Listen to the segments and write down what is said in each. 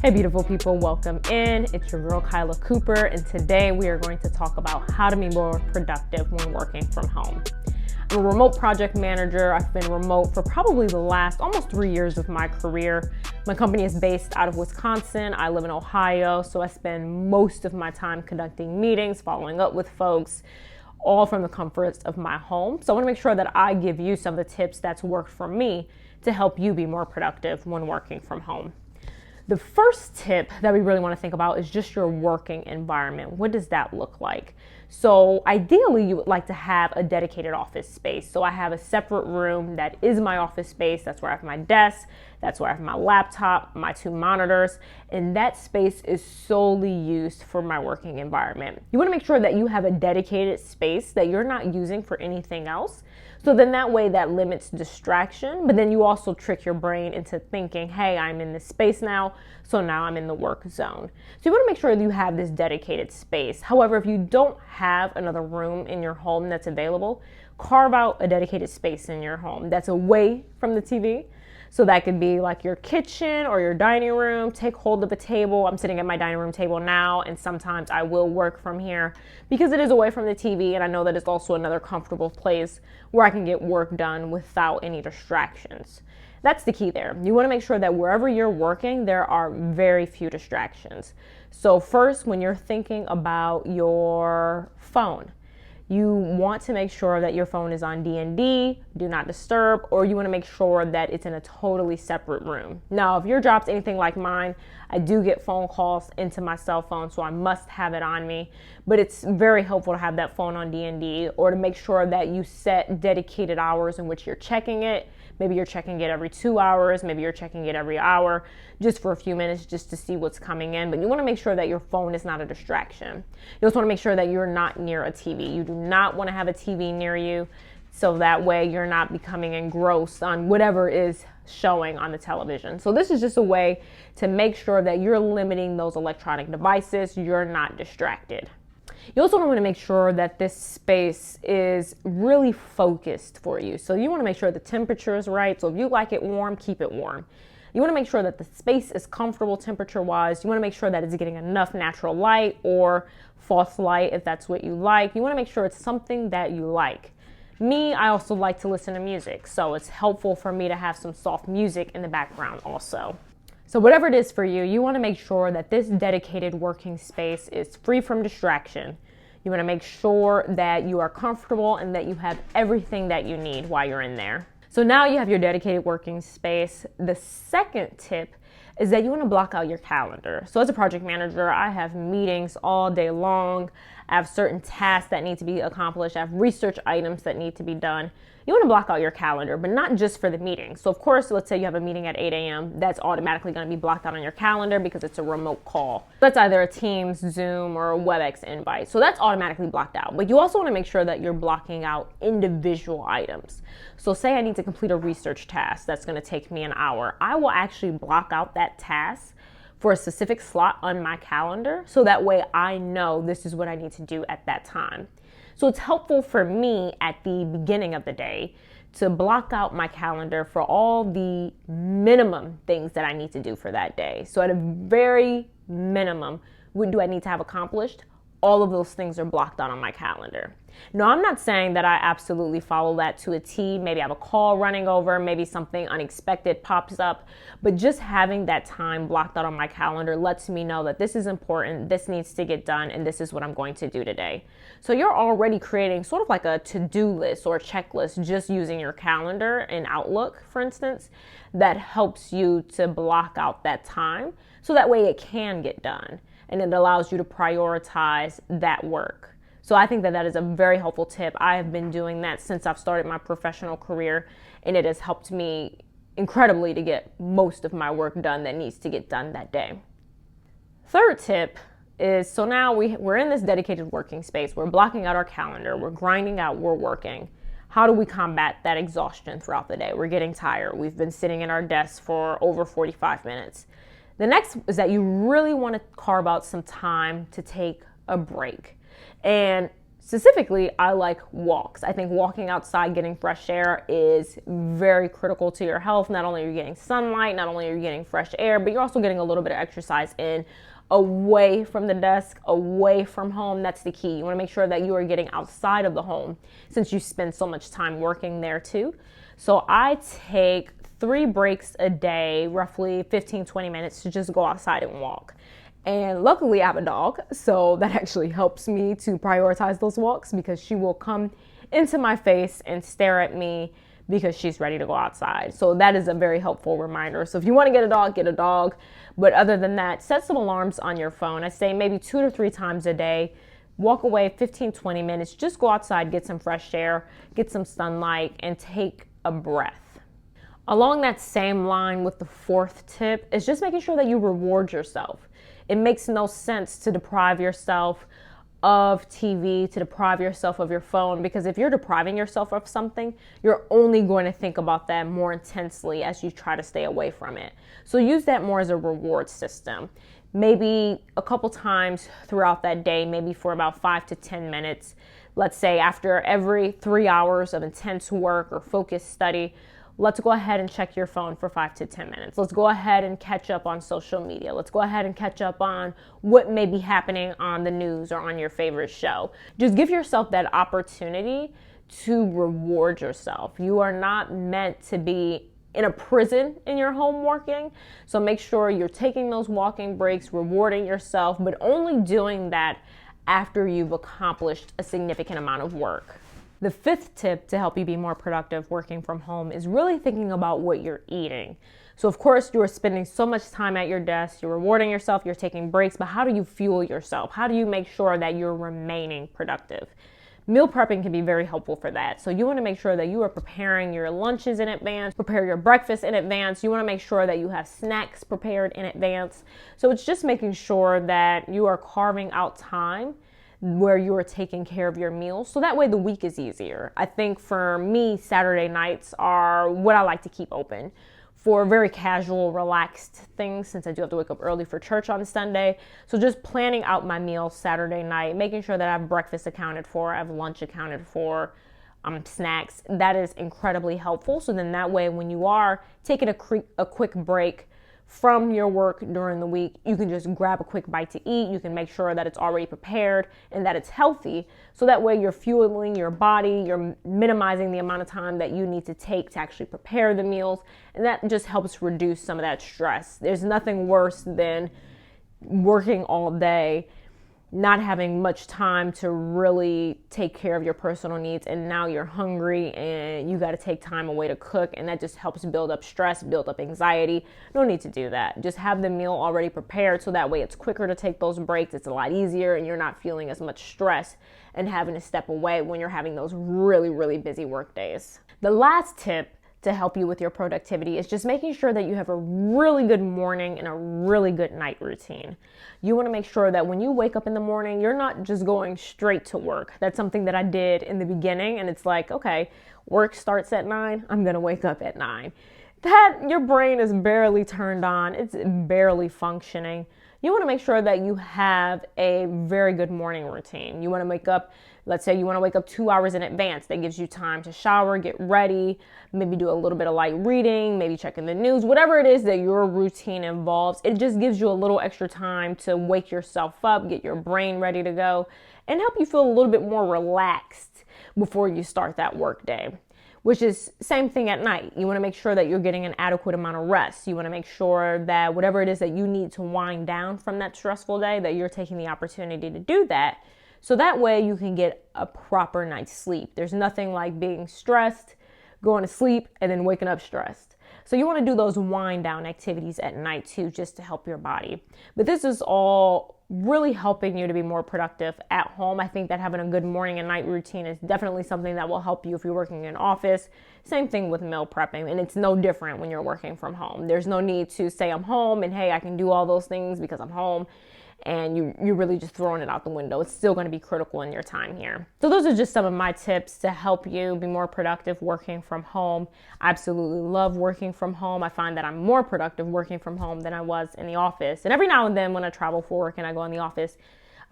Hey beautiful people, welcome in. It's your girl Kyla Cooper, and today we are going to talk about how to be more productive when working from home. I'm a remote project manager. I've been remote for probably the last almost 3 years of my career. My company is based out of Wisconsin. I live in Ohio, so I spend most of my time conducting meetings, following up with folks, all from the comforts of my home. So I want to make sure that I give you some of the tips that's worked for me to help you be more productive when working from home. The first tip that we really want to think about is just your working environment. What does that look like? So ideally, you would like to have a dedicated office space. So I have a separate room that is my office space. That's where I have my desk. That's where I have my laptop, my 2 monitors, and that space is solely used for my working environment. You want to make sure that you have a dedicated space that you're not using for anything else. So then that way that limits distraction, but then you also trick your brain into thinking, hey, I'm in this space now, so now I'm in the work zone. So you want to make sure that you have this dedicated space. However, if you don't have another room in your home that's available, carve out a dedicated space in your home that's away from the TV. So that could be like your kitchen or your dining room. Take hold of a table. I'm sitting at my dining room table now, and sometimes I will work from here because it is away from the TV, and I know that it's also another comfortable place where I can get work done without any distractions. That's the key there. You want to make sure that wherever you're working, there are very few distractions. So first, when you're thinking about your phone, you want to make sure that your phone is on DND, do not disturb, or you want to make sure that it's in a totally separate room. Now, if your job's anything like mine, I do get phone calls into my cell phone, so I must have it on me. But it's very helpful to have that phone on DND, or to make sure that you set dedicated hours in which you're checking it. Maybe you're checking it every 2 hours, maybe you're checking it every hour, just for a few minutes, just to see what's coming in. But you want to make sure that your phone is not a distraction. You also want to make sure that you're not near a TV. You do not want to have a TV near you, so that way you're not becoming engrossed on whatever is showing on the television. So this is just a way to make sure that you're limiting those electronic devices, you're not distracted. You also want to make sure that this space is really focused for you. So you want to make sure the temperature is right. So if you like it warm, keep it warm. You want to make sure that the space is comfortable temperature-wise. You want to make sure that it's getting enough natural light or false light if that's what you like. You want to make sure it's something that you like. Me, I also like to listen to music, so it's helpful for me to have some soft music in the background also. So whatever it is for you, you want to make sure that this dedicated working space is free from distraction. You want to make sure that you are comfortable and that you have everything that you need while you're in there. So now you have your dedicated working space. The second tip is that you want to block out your calendar. So as a project manager, I have meetings all day long. I have certain tasks that need to be accomplished. I have research items that need to be done. You want to block out your calendar, but not just for the meeting. So of course, let's say you have a meeting at 8 a.m. That's automatically going to be blocked out on your calendar because it's a remote call. That's either a Teams, Zoom, or a WebEx invite. So that's automatically blocked out. But you also want to make sure that you're blocking out individual items. So say I need to complete a research task that's going to take me an hour. I will actually block out that task for a specific slot on my calendar, so that way I know this is what I need to do at that time. So it's helpful for me at the beginning of the day to block out my calendar for all the minimum things that I need to do for that day. So at a very minimum, what do I need to have accomplished? All of those things are blocked out on my calendar. Now, I'm not saying that I absolutely follow that to a T. Maybe I have a call running over, maybe something unexpected pops up, but just having that time blocked out on my calendar lets me know that this is important, this needs to get done, and this is what I'm going to do today. So you're already creating sort of like a to-do list or a checklist just using your calendar in Outlook, for instance, that helps you to block out that time so that way it can get done. And it allows you to prioritize that work. So I think that that is a very helpful tip. I have been doing that since I've started my professional career, and it has helped me incredibly to get most of my work done that needs to get done that day. Third tip is, so now we're in this dedicated working space. We're blocking out our calendar. We're grinding out. We're working. How do we combat that exhaustion throughout the day? We're getting tired. We've been sitting at our desks for over 45 minutes. The next is that you really want to carve out some time to take a break. And Specifically, I like walks. I think walking outside, getting fresh air is very critical to your health. Not only are you getting sunlight, not only are you getting fresh air, but you're also getting a little bit of exercise in away from the desk, away from home. That's the key. You want to make sure that you are getting outside of the home since you spend so much time working there too. So I take 3 breaks a day, roughly 15-20 minutes to just go outside and walk. And luckily I have a dog, so that actually helps me to prioritize those walks because she will come into my face and stare at me because she's ready to go outside. So that is a very helpful reminder. So if you want to get a dog. But other than that, set some alarms on your phone. I say maybe 2 to 3 times a day. Walk away 15-20 minutes. Just go outside, get some fresh air, get some sunlight, and take a breath. Along that same line with the 4th tip is just making sure that you reward yourself. It makes no sense to deprive yourself of TV, to deprive yourself of your phone, because if you're depriving yourself of something, you're only going to think about that more intensely as you try to stay away from it. So use that more as a reward system. Maybe a couple times throughout that day, maybe for about 5 to 10 minutes. Let's say after every 3 hours of intense work or focused study, let's go ahead and check your phone for 5 to 10 minutes. Let's go ahead and catch up on social media. Let's go ahead and catch up on what may be happening on the news or on your favorite show. Just give yourself that opportunity to reward yourself. You are not meant to be in a prison in your home working. So make sure you're taking those walking breaks, rewarding yourself, but only doing that after you've accomplished a significant amount of work. The 5th tip to help you be more productive working from home is really thinking about what you're eating. So of course you are spending so much time at your desk, you're rewarding yourself, you're taking breaks, but how do you fuel yourself? How do you make sure that you're remaining productive? Meal prepping can be very helpful for that. So you want to make sure that you are preparing your lunches in advance, prepare your breakfast in advance. You want to make sure that you have snacks prepared in advance. So it's just making sure that you are carving out time where you are taking care of your meals, so that way the week is easier. I think for me, Saturday nights are what I like to keep open for very casual, relaxed things, since I do have to wake up early for church on Sunday. So just planning out my meals Saturday night, making sure that I have breakfast accounted for, I have lunch accounted for, snacks, that is incredibly helpful. So then that way when you are taking a quick break from your work during the week, you can just grab a quick bite to eat. You can make sure that it's already prepared and that it's healthy. So that way you're fueling your body, you're minimizing the amount of time that you need to take to actually prepare the meals. And that just helps reduce some of that stress. There's nothing worse than working all day, not having much time to really take care of your personal needs, and now you're hungry and you got to take time away to cook, and that just helps build up stress, build up anxiety. No need to do that. Just have the meal already prepared so that way it's quicker to take those breaks. It's a lot easier and you're not feeling as much stress and having to step away when you're having those really, really busy work days. The last tip to help you with your productivity is just making sure that you have a really good morning and a really good night routine. You want to make sure that when you wake up in the morning, you're not just going straight to work. That's something that I did in the beginning, and it's like, okay, work starts at 9, I'm going to wake up at 9. That your brain is barely turned on, it's barely functioning. You want to make sure that you have a very good morning routine. You want to wake up, let's say you want to wake up 2 hours in advance. That gives you time to shower, get ready, maybe do a little bit of light reading, maybe checking the news, whatever it is that your routine involves. It just gives you a little extra time to wake yourself up, get your brain ready to go, and help you feel a little bit more relaxed before you start that work day. Which is same thing at night. You want to make sure that you're getting an adequate amount of rest. You want to make sure that whatever it is that you need to wind down from that stressful day, that you're taking the opportunity to do that. So that way you can get a proper night's sleep. There's nothing like being stressed, going to sleep, and then waking up stressed. So you want to do those wind down activities at night too, just to help your body. But this is all really helping you to be more productive at home. I think that having a good morning and night routine is definitely something that will help you if you're working in an office. Same thing with meal prepping, and it's no different when you're working from home. There's no need to say I'm home and hey, I can do all those things because I'm home, and you're really just throwing it out the window. It's still going to be critical in your time here. So those are just some of my tips to help you be more productive working from home. I absolutely love working from home. I find that I'm more productive working from home than I was in the office. And every now and then when I travel for work and I go in the office,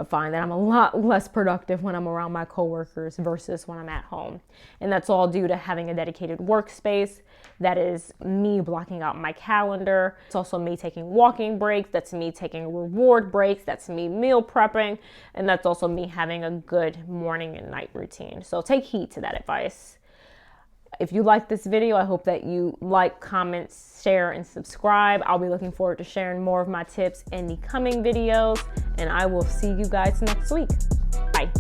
I find that I'm a lot less productive when I'm around my coworkers versus when I'm at home. And that's all due to having a dedicated workspace. That is me blocking out my calendar. It's also me taking walking breaks. That's me taking reward breaks. That's me meal prepping. And that's also me having a good morning and night routine. So take heed to that advice. If you like this video, I hope that you like, comment, share, and subscribe. I'll be looking forward to sharing more of my tips in the coming videos, and I will see you guys next week. Bye.